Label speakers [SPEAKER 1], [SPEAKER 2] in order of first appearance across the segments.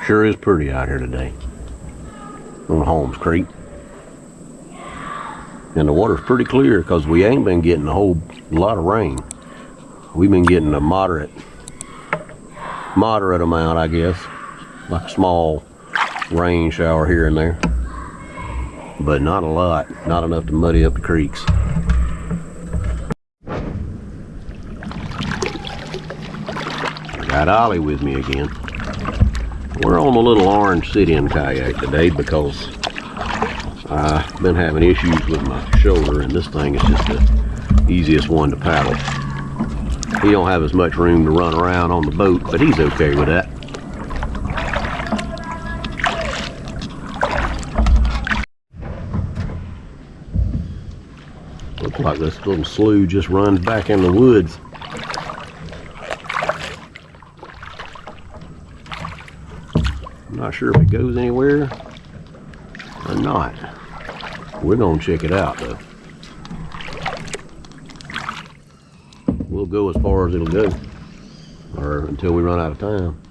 [SPEAKER 1] Sure is pretty out here today on Holmes Creek. And the water's pretty clear because we ain't been getting a whole lot of rain. We've been getting a moderate amount, I guess. Like a small rain shower here and there. But not a lot. Not enough to muddy up the creeks. Got Ollie with me again. We're on a little orange sit-in kayak today because I've been having issues with my shoulder, and this thing is just the easiest one to paddle. He don't have as much room to run around on the boat, but he's okay with that. Looks like this little slough just runs back in the woods. I'm not sure if it goes anywhere or not. We're gonna check it out though. We'll go as far as it'll go, or until we run out of time.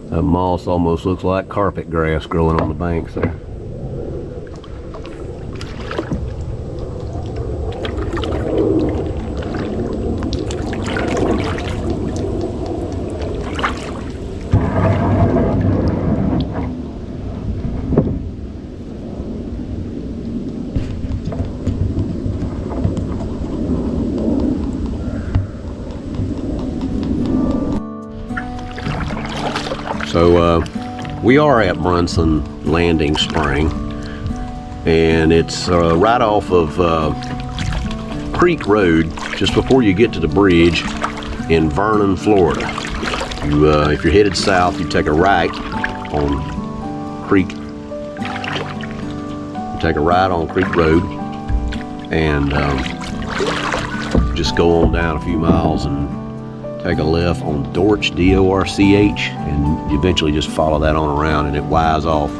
[SPEAKER 1] That moss almost looks like carpet grass growing on the banks there. So we are at Brunson Landing Spring, and it's right off of Creek Road, just before you get to the bridge in Vernon, Florida. If you're headed south, you take a right on Creek. You take a right on Creek Road, and just go on down a few miles and take a left on Dorch, D-O-R-C-H, and you eventually just follow that on around, and it Y's off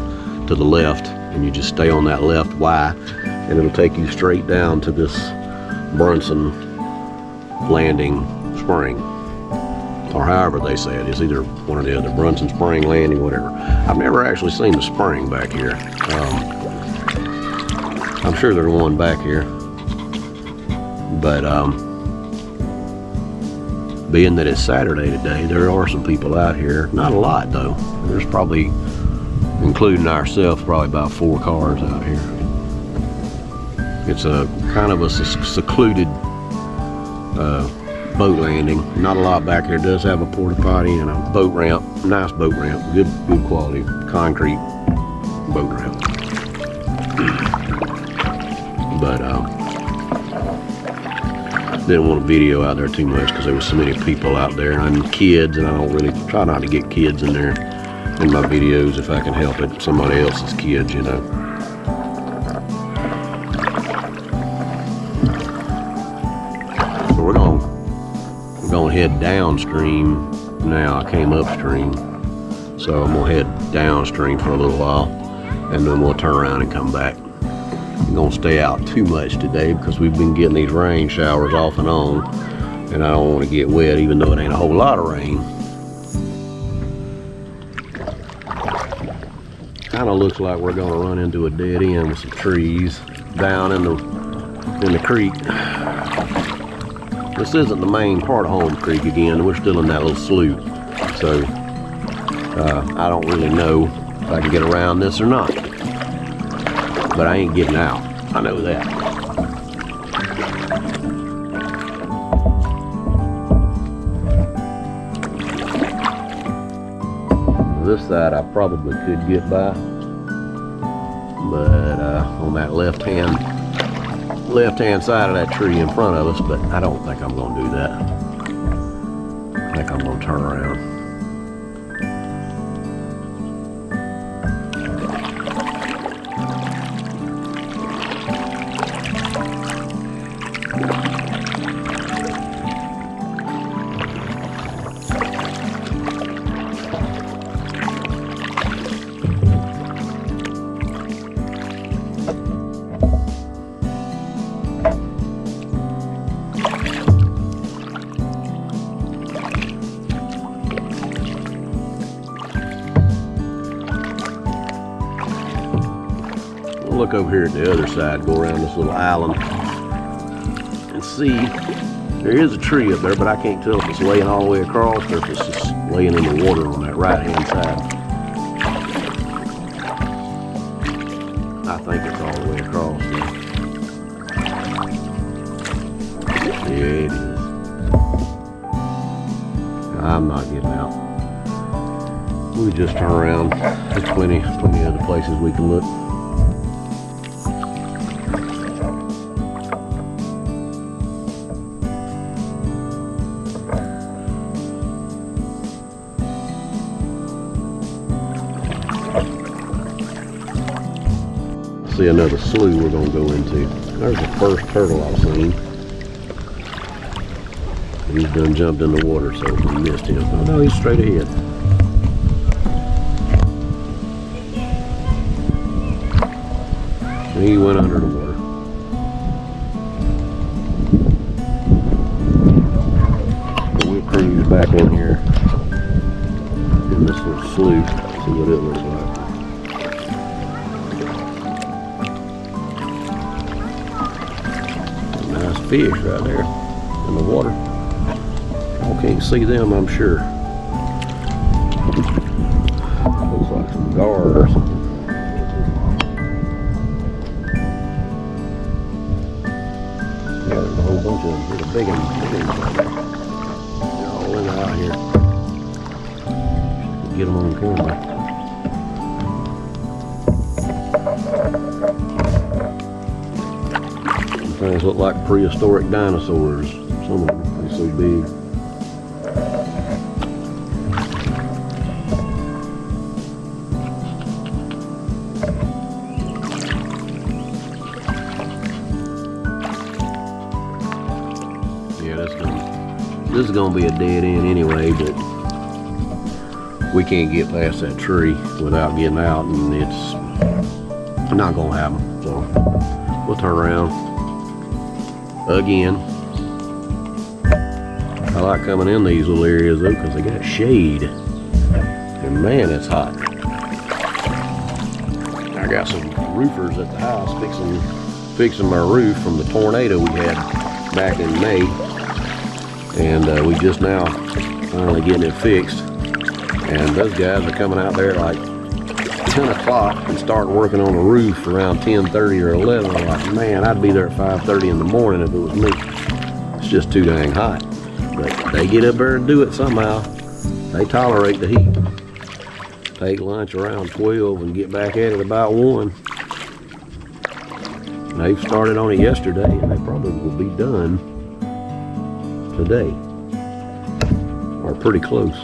[SPEAKER 1] to the left, and you just stay on that left Y, and it'll take you straight down to this Brunson Landing Spring, or however they say it. It's either one or the other, Brunson Spring Landing, whatever. I've never actually seen the spring back here. I'm sure there's one back here, but being that it's Saturday today, there are some people out here. Not a lot though. There's probably, including ourselves, probably about 4 cars out here. It's a kind of a secluded boat landing. Not a lot back here. It does have a porta potty and a boat ramp. Nice boat ramp. Good quality concrete boat ramp. But didn't want to video out there too much because there was so many people out there and kids, and I don't really try not to get kids in there in my videos if I can help it. Somebody else's kids, you know. So we're gonna head downstream now. I came upstream, so I'm gonna head downstream for a little while, and then we'll turn around and come back. I'm gonna stay out too much today because we've been getting these rain showers off and on, and I don't want to get wet even though it ain't a whole lot of rain. Kind of looks like we're gonna run into a dead end with some trees down in the creek. This isn't the main part of Holmes Creek again. We're still in that little slough, so I don't really know if I can get around this or not. But I ain't getting out. I know that. This side I probably could get by, but on that left hand left-hand side of that tree in front of us, but I don't think I'm going to do that. I think I'm going to turn around. Look over here at the other side, go around this little island and see there is a tree up there, but I can't tell if it's laying all the way across or if it's just laying in the water on that right hand side. I think it's all the way across there. Yeah, it is. I'm not getting out. We just turn around. There's plenty other places we can look. See another slough we're going to go into. There's the first turtle I've seen. He's done jumped in the water, so we missed him. Oh no, he's straight ahead. He went under the water. So we'll cruise back in here in this little slough, see what it looks like. Fish right there in the water. Y'all can't see them, I'm sure. Looks like some gar or something. Yeah, there's a whole bunch of them. There's a big one. They're all in out here. Get them on camera. Things look like prehistoric dinosaurs. Some of them are so big. Yeah, this is gonna be a dead end anyway, but we can't get past that tree without getting out, and it's not gonna happen. So we'll turn around. Again, I like coming in these little areas though because they got shade, and man, it's hot. I got some roofers at the house fixing my roof from the tornado we had back in May, and we just now finally getting it fixed. And those guys are coming out there like 10 o'clock and start working on the roof around 10:30 or 11. I'm like, man, I'd be there at 5:30 in the morning if it was me. It's just too dang hot. But they get up there and do it somehow. They tolerate the heat. Take lunch around 12 and get back at it about 1. They've started on it yesterday, and they probably will be done today. Or pretty close.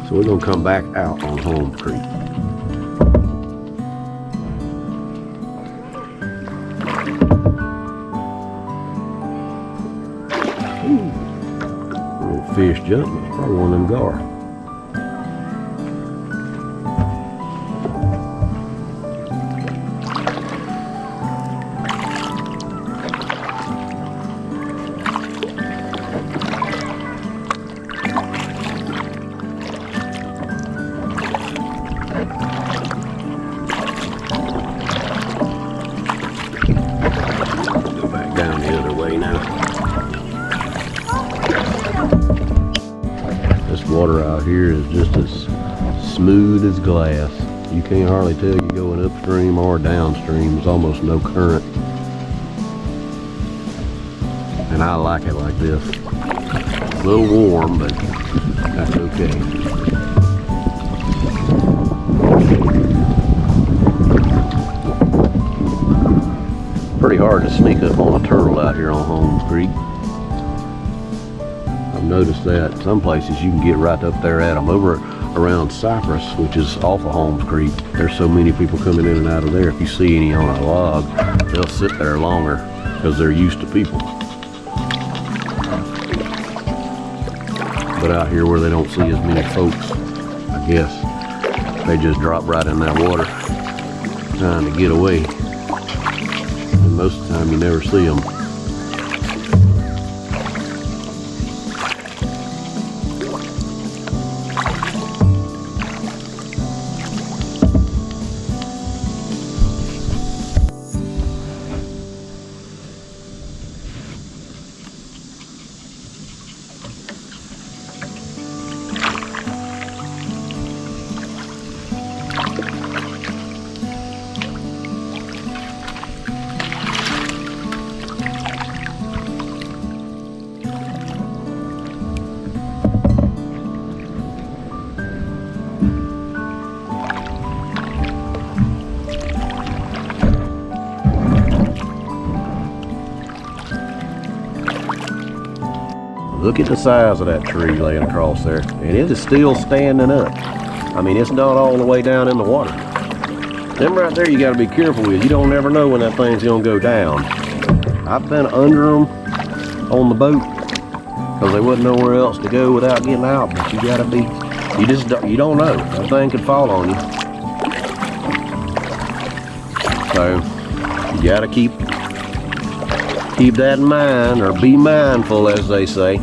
[SPEAKER 1] So we're going to come back out on Holmes Creek. Ooh. Little fish jumping. It's probably one of them gar. Down the other way now. This water out here is just as smooth as glass. You can't hardly tell you're going upstream or downstream. There's almost no current. And I like it like this. A little warm, but that's okay. pretty hard to sneak up on a turtle out here on Holmes Creek. I've noticed that some places you can get right up there at them. Over around Cypress, which is off of Holmes Creek, there's so many people coming in and out of there. If you see any on a log, they'll sit there longer because they're used to people. But out here where they don't see as many folks, I guess they just drop right in that water trying to get away. And most of the time you never see them. Look at the size of that tree laying across there, and it is still standing up. I mean, it's not all the way down in the water. Them right there you got to be careful with. You don't never know when that thing's gonna go down. I've been under them on the boat because there wasn't nowhere else to go without getting out. But you gotta be, you don't know. That thing could fall on you. So you gotta keep that in mind, or be mindful, as they say.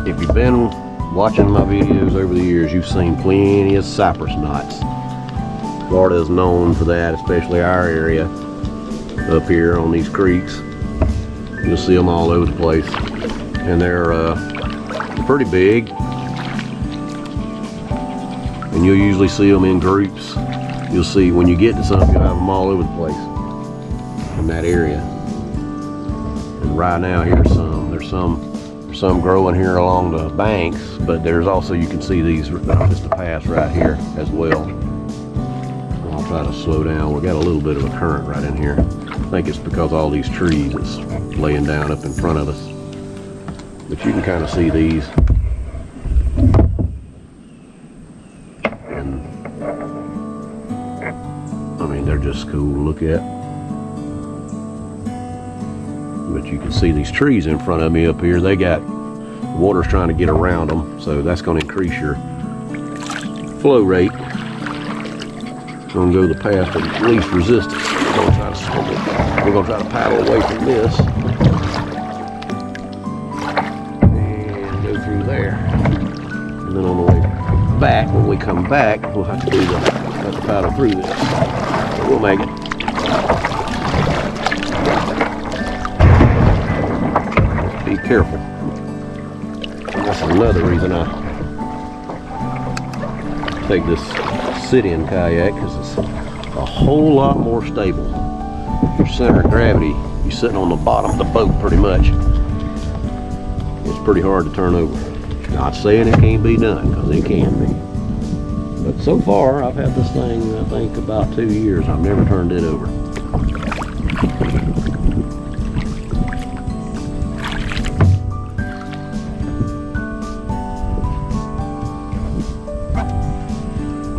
[SPEAKER 1] If you've been watching my videos over the years, you've seen plenty of cypress knots. Florida is known for that, especially our area up here on these creeks. You'll see them all over the place, and they're pretty big, and you'll usually see them in groups. You'll see when you get to some, you'll have them all over the place in that area. And right now here's there's some growing here along the banks, but there's also, you can see these just a pass right here as well. I'll try to slow down. We got a little bit of a current right in here. I think it's because all these trees that's laying down up in front of us. But you can kind of see these. And I mean, they're just cool to look at. But you can see these trees in front of me up here. They got, the water's trying to get around them, so that's going to increase your flow rate. Going to go the path of least resistance. We're going to try to paddle away from this and go through there. And then on the way back, when we come back, we'll have to paddle through this. But we'll make it. Be careful. That's another reason I take this sit-in kayak, because it's a whole lot more stable. Your center of gravity, you're sitting on the bottom of the boat pretty much. It's pretty hard to turn over. Not saying it can't be done, because it can be. But so far, I've had this thing, I think, about 2 years. I've never turned it over.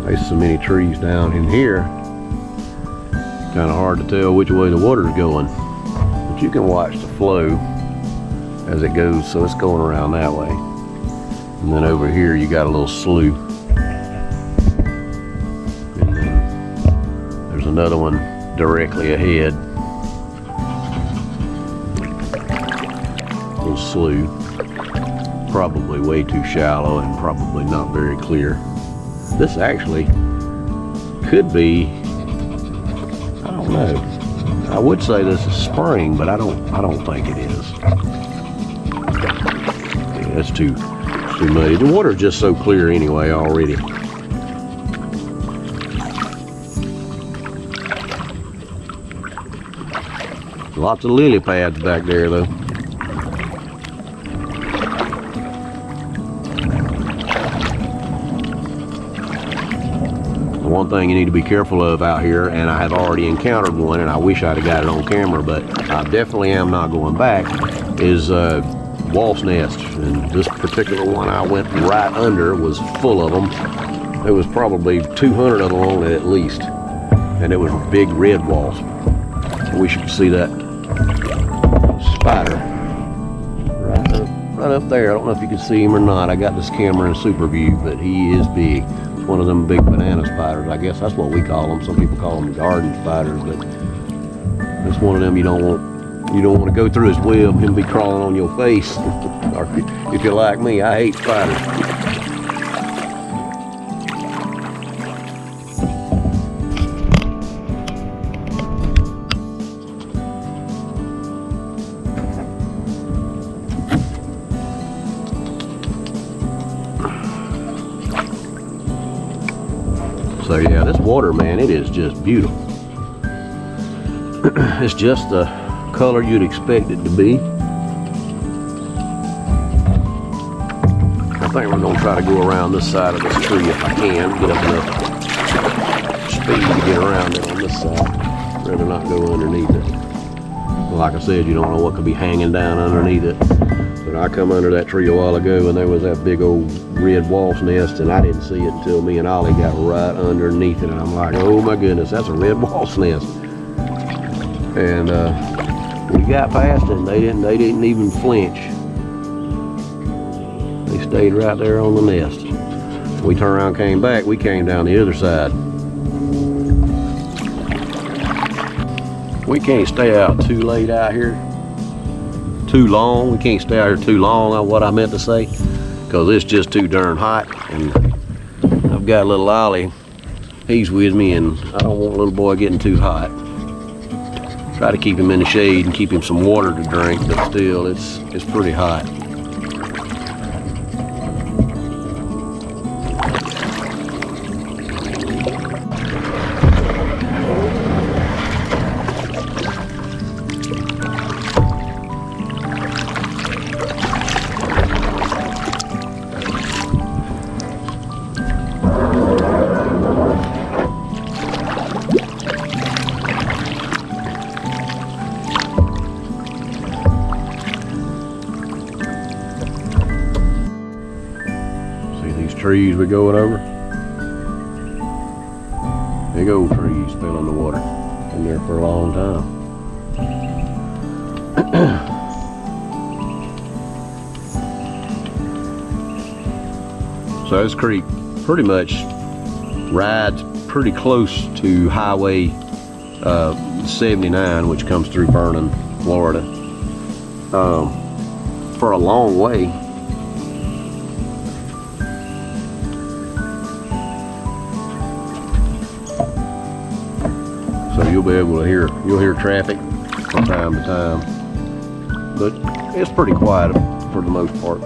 [SPEAKER 1] There's so many trees down in here, kind of hard to tell which way the water's going, but you can watch the flow as it goes. So it's going around that way, and then over here you got a little slough, and then there's another one directly ahead, little slough, probably way too shallow and probably not very clear. This actually could be, I don't know. I would say this is spring, but I don't think it is. Yeah, it's too muddy. The water's just so clear anyway already. Lots of lily pads back there though. One thing you need to be careful of out here, and I have already encountered one, and I wish I'd have got it on camera, but I definitely am not going back, is waltz nests. And this particular one I went right under was full of them. There was probably 200 of them on it at least, and it was big red waltz. I wish you could see that spider right up there. I don't know if you can see him or not. I got this camera in super view, but he is big. One of them big banana spiders. I guess that's what we call them. Some people call them garden spiders, but it's one of them you don't want to go through his web, him be crawling on your face. Or if you're like me, I hate spiders. So yeah, this water, man, it is just beautiful. It's just the color you'd expect it to be. I think we're gonna try to go around this side of this tree if I can, get up enough speed to get around it on this side. Rather not go underneath it. Like I said, you don't know what could be hanging down underneath it. But I come under that tree a while ago and there was that big old red waltz nest, and I didn't see it until me and Ollie got right underneath it, and I'm like, oh my goodness, that's a red waltz nest. And we got past it and they didn't even flinch. They stayed right there on the nest. We turned around, came back, we came down the other side. We can't stay out too late out here. Too long. We can't stay out here too long, what I meant to say, because it's just too darn hot. And I've got little Ollie, he's with me, and I don't want little boy getting too hot. Try to keep him in the shade and keep him some water to drink, but still it's pretty hot. Trees we're going over. Big old trees fell in the water. Been there for a long time. So this creek pretty much rides pretty close to Highway 79, which comes through Vernon, Florida, for a long way. So you'll be able to hear traffic from time to time, but it's pretty quiet for the most part.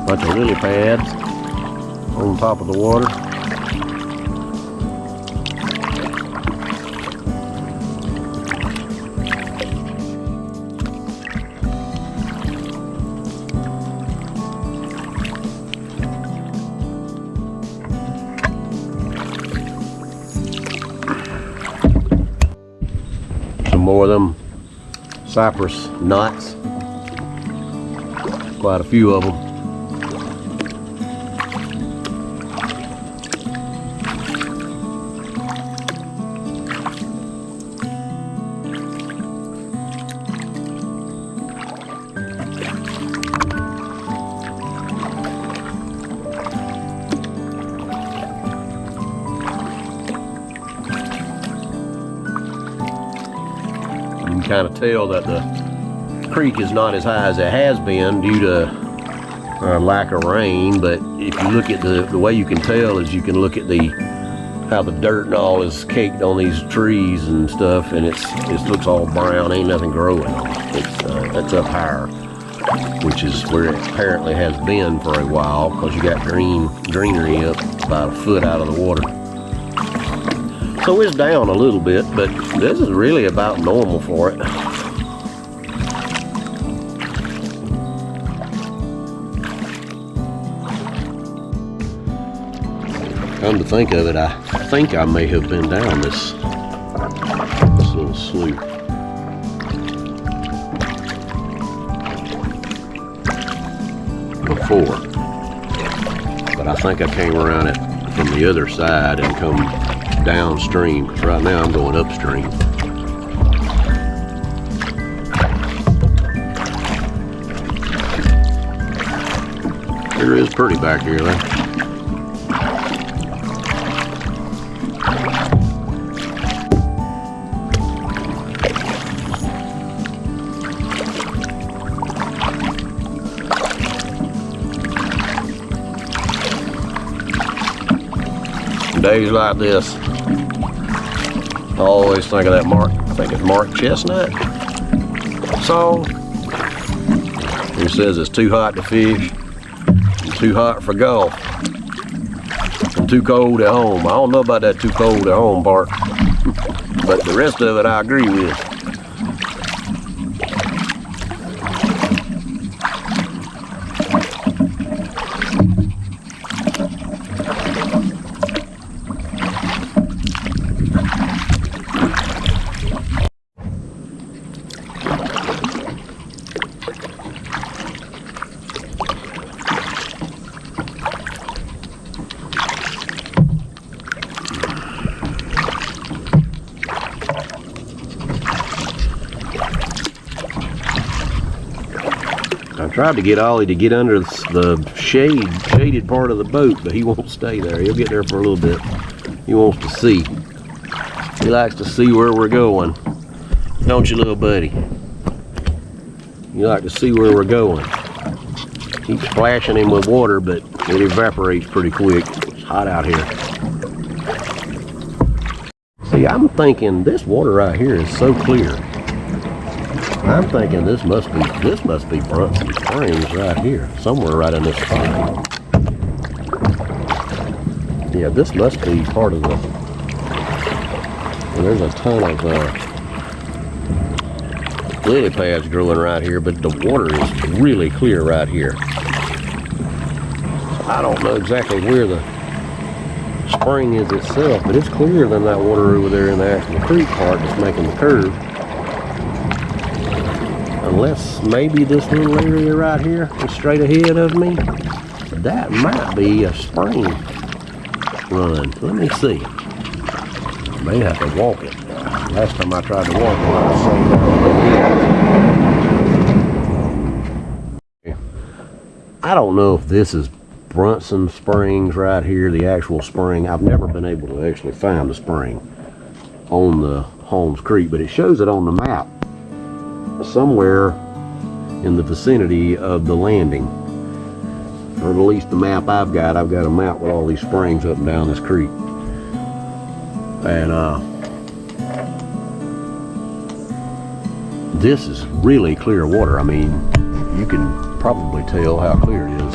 [SPEAKER 1] Bunch of lily pads on top of the water. More of them cypress knots, quite a few of them. You can kind of tell that the creek is not as high as it has been due to lack of rain, but if you look at the way you can tell is you can look at the how the dirt and all is caked on these trees and stuff, and it looks all brown. Ain't nothing growing on it. That's up higher, which is where it apparently has been for a while, because you got greenery up about a foot out of the water. So it's down a little bit, but this is really about normal for it. Come to think of it, I think I may have been down this little slough before, but I think I came around it from the other side and come downstream, because right now I'm going upstream. It is pretty back here though. Days like this, I always think of that I think it's Mark Chestnut song. He says it's too hot to fish, and too hot for golf, and too cold at home. I don't know about that too cold at home part, but the rest of it I agree with. I tried to get Ollie to get under the shaded part of the boat, but he won't stay there. He'll get there for a little bit. He wants to see. He likes to see where we're going. Don't you, little buddy? You like to see where we're going. Keep splashing him with water, but it evaporates pretty quick. It's hot out here. See, I'm thinking this water right here is so clear. I'm thinking this must be Brunson Springs right here, somewhere right in this spring. Yeah, this must be part of the. Well, there's a ton of lily pads growing right here, but the water is really clear right here. I don't know exactly where the spring is itself, but it's clearer than that water over there in the actual creek part that's making the curve. Unless maybe this little area right here is straight ahead of me. That might be a spring run. Let me see. I may have to walk it. Last time I tried to walk it, I don't know if this is Brunson Springs right here, the actual spring. I've never been able to actually find the spring on the Holmes Creek, but it shows it on the map somewhere in the vicinity of the landing, or at least the map I've got a map with all these springs up and down this creek. And this is really clear water. I mean, you can probably tell how clear it is.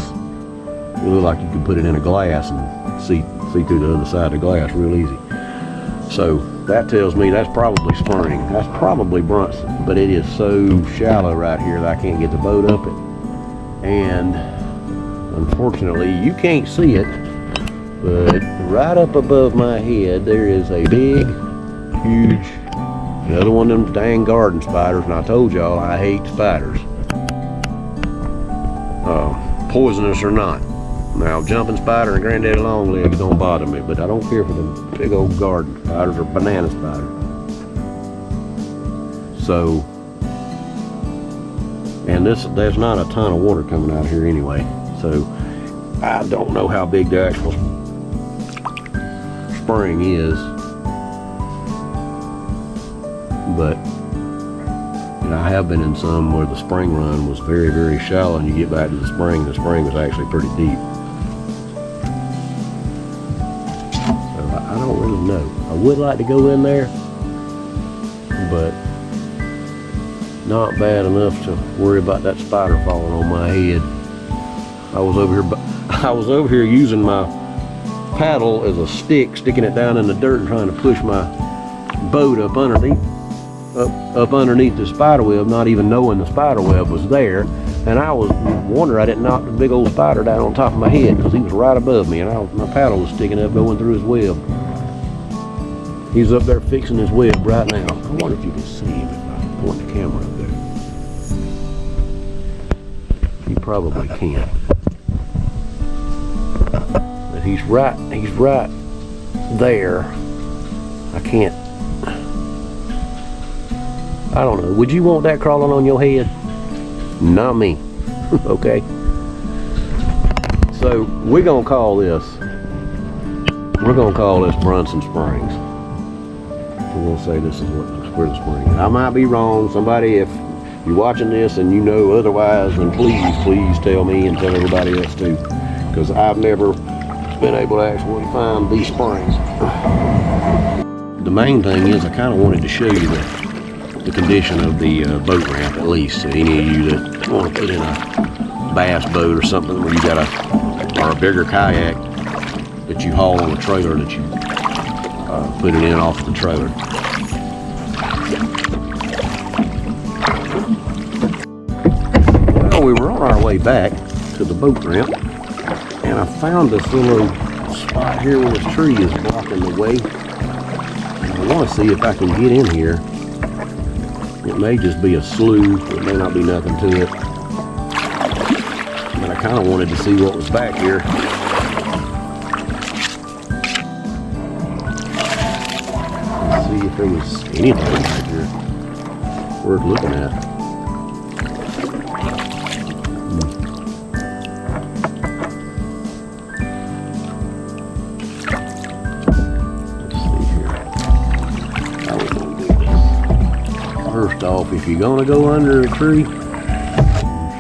[SPEAKER 1] It looks like you can put it in a glass and see through the other side of the glass real easy. So that tells me that's probably spring. That's probably Brunson, but it is so shallow right here that I can't get the boat up it. And unfortunately, you can't see it, but right up above my head, there is a big, huge, another one of them dang garden spiders. And I told y'all I hate spiders, poisonous or not. Now, jumping spider and granddaddy longlegs don't bother me, but I don't care for them big old garden spiders or banana spiders. So, and there's not a ton of water coming out here anyway. So, I don't know how big the actual spring is, but I have been in some where the spring run was very, very shallow, and you get back to the spring was actually pretty deep. I don't really know. I would like to go in there, but not bad enough to worry about that spider falling on my head. I was over here using my paddle as a stick, sticking it down in the dirt and trying to push my boat up underneath the spider web, not even knowing the spider web was there. And I was wondering I didn't knock the big old spider down on top of my head, because he was right above me, and my paddle was sticking up going through his web. He's up there fixing his web right now. I wonder if you can see him if I point the camera up there. You probably can. But he's right there. I can't. I don't know. Would you want that crawling on your head? Not me. Okay. So we're gonna call this Brunson Springs. We're gonna say this is where the spring is. I might be wrong. Somebody, if you're watching this and you know otherwise, then please tell me and tell everybody else too, because I've never been able to actually find these springs. The main thing is I kind of wanted to show you the condition of the boat ramp, at least. Any of you that want to put in a bass boat or something where you got or a bigger kayak that you haul on a trailer, that you put it in off the trailer. Well, we were on our way back to the boat ramp, and I found this little spot here where this tree is blocking the way. And I want to see if I can get in here. It may just be a slough, it may not be nothing to it. But I kind of wanted to see what was back here. Let's see if there was anything back here worth looking at. First off, if you're gonna go under a tree, you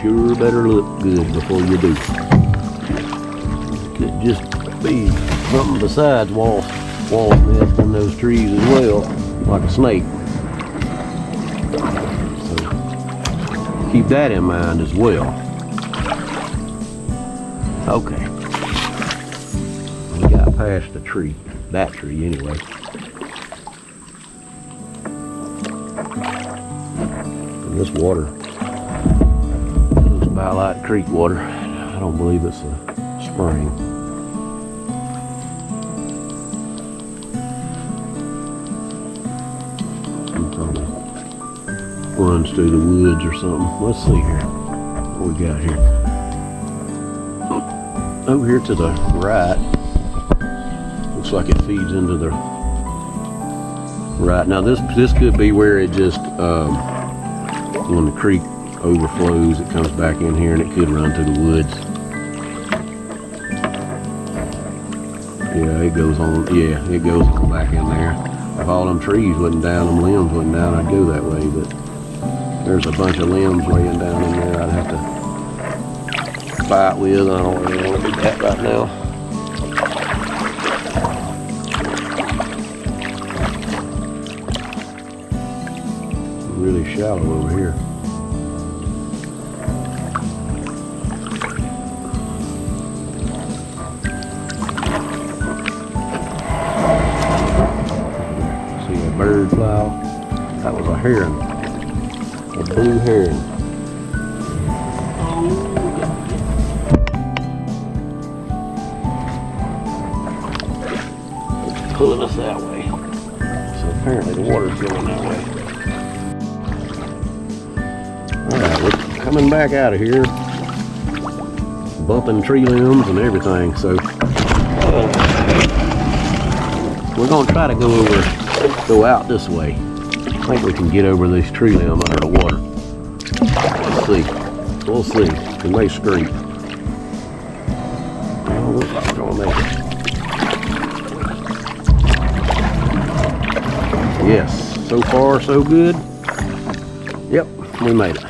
[SPEAKER 1] sure better look good before you do. It could just be something besides wasp nest in those trees as well, like a snake. So keep that in mind as well. Okay, we got past the tree, that tree anyway. This water looks about like creek water. I don't believe it's a spring. It probably runs through the woods or something. Let's see here what we got here. Over here to the right, looks like it feeds into the right. Now this could be where it just when the creek overflows, it comes back in here, and it could run to the woods. Yeah, it goes on. Yeah, it goes on back in there. If all them trees wasn't down, them limbs wasn't down, I'd go that way. But there's a bunch of limbs laying down in there I'd have to fight with. I don't really want to do that right now. Really shallow over here. See a bird fly off? That was a heron. A blue heron. It's pulling us that way. So apparently the water's going that way. Alright, we're coming back out of here, bumping tree limbs and everything, so we're going to try to go out this way. I think we can get over this tree limb under the water. Let's see. We'll see. We may scrape. Oh, looks like we're going to make it. Yes, so far so good. Yep, we made it.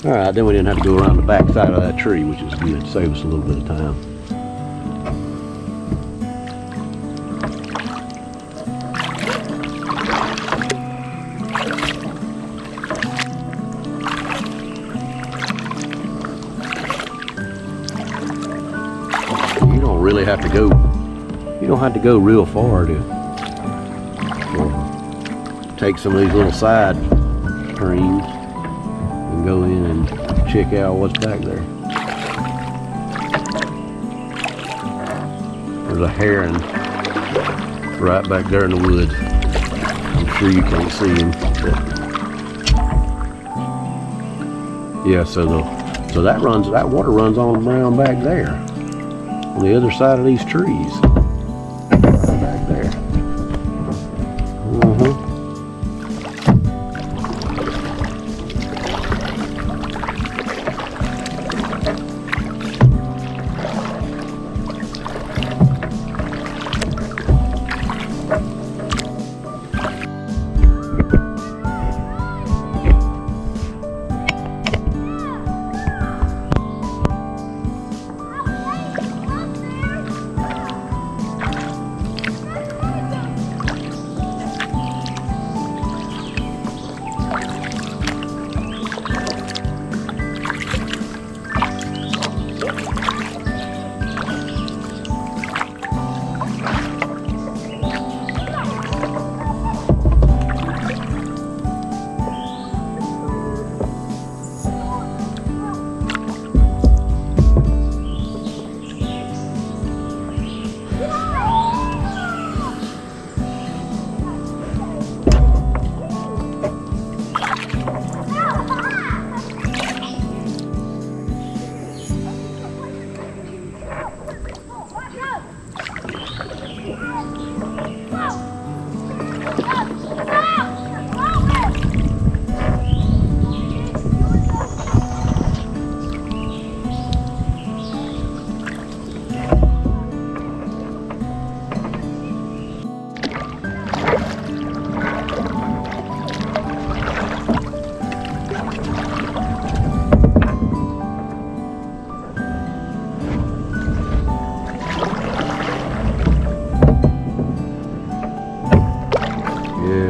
[SPEAKER 1] Alright, then we didn't have to go around the back side of that tree, which is good. Save us a little bit of time. have to go, you don't have to go real far to take some of these little side streams and go in and check out what's back there. There's a heron right back there in the woods. I'm sure you can't see him, but yeah, so that water runs on around back there on the other side of these trees. Back there.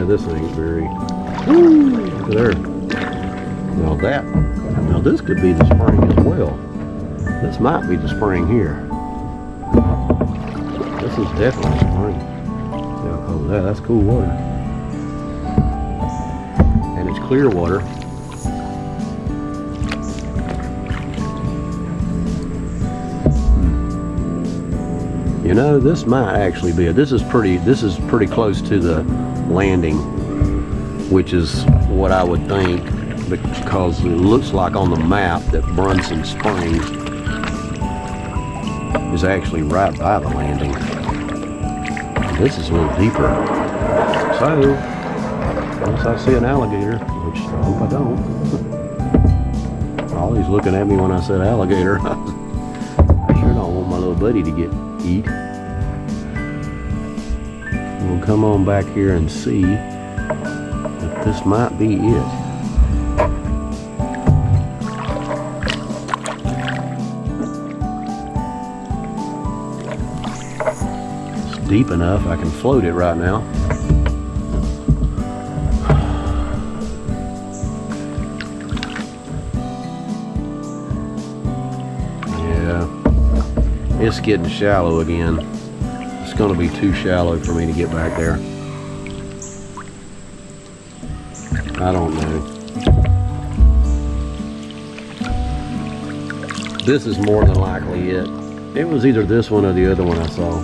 [SPEAKER 1] This ain't very. Look there. Now this could be the spring as well. This might be the spring here. This is definitely spring. Oh, that's cool water. And it's clear water. You know, this might actually be this is pretty close to the landing, which is what I would think, because it looks like on the map that Brunson Springs is actually right by the landing. This is a little deeper. So, unless I see an alligator, which I hope I don't. Ollie's looking at me when I said alligator. I sure don't want my little buddy to get eat. We'll come on back here and see if this might be it. It's deep enough I can float it right now. Yeah, it's getting shallow again. It's going to be too shallow for me to get back there. I don't know. This is more than likely it. It was either this one or the other one I saw.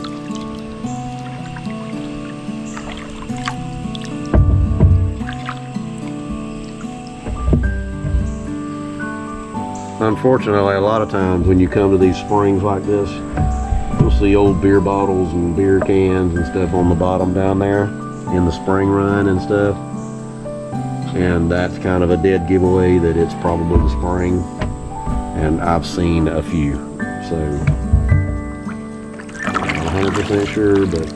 [SPEAKER 1] Unfortunately, a lot of times when you come to these springs like this, you'll see old beer bottles and beer cans and stuff on the bottom down there in the spring run and stuff. And that's kind of a dead giveaway that it's probably the spring. And I've seen a few. So, I'm not 100% sure, but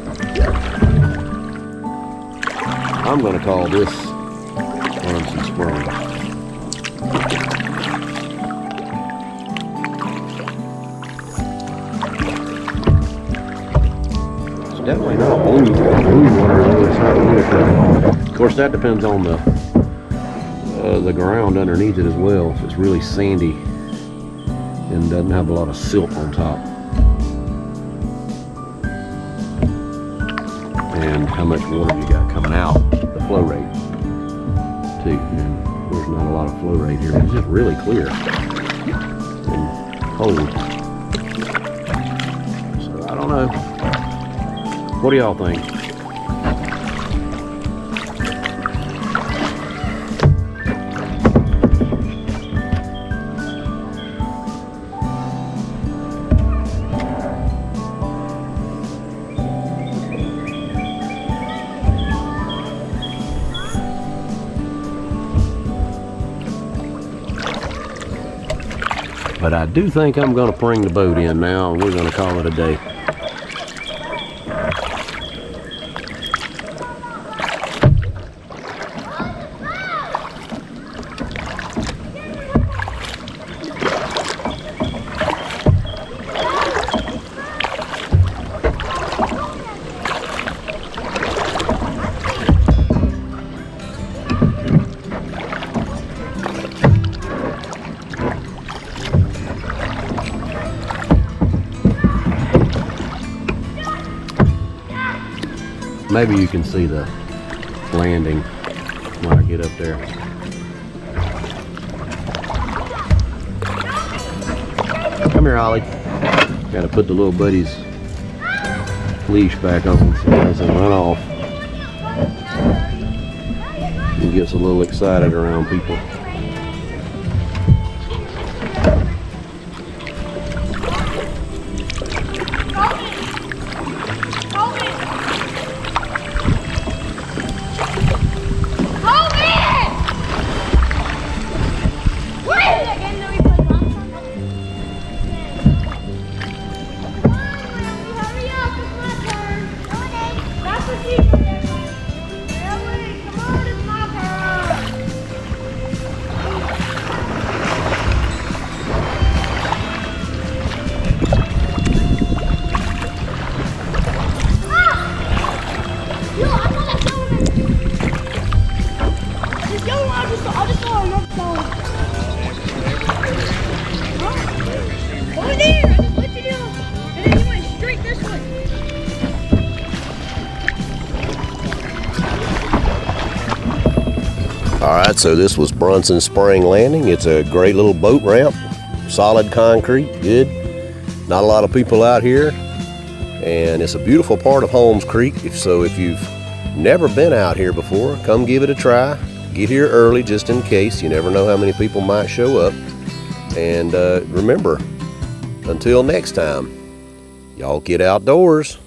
[SPEAKER 1] I'm going to call this Brunson Springs. Definitely not blue water, though. It's not blue. Of course, that depends on the ground underneath it as well. If it's really sandy and doesn't have a lot of silt on top. and how much water you got coming out, the flow rate too. And there's not a lot of flow rate here. It's just really clear and cold. So I don't know. What do y'all think? But I do think I'm going to bring the boat in now, and we're going to call it a day. Maybe you can see the landing when I get up there. Come here, Ollie. Got to put the little buddy's leash back on so he doesn't run off. He gets a little excited around people. Alright, so this was Brunson Spring Landing. It's a great little boat ramp, solid concrete, good. Not a lot of people out here, and it's a beautiful part of Holmes Creek. So if you've never been out here before, come give it a try. Get here early just in case. You never know how many people might show up. And remember, until next time, y'all get outdoors.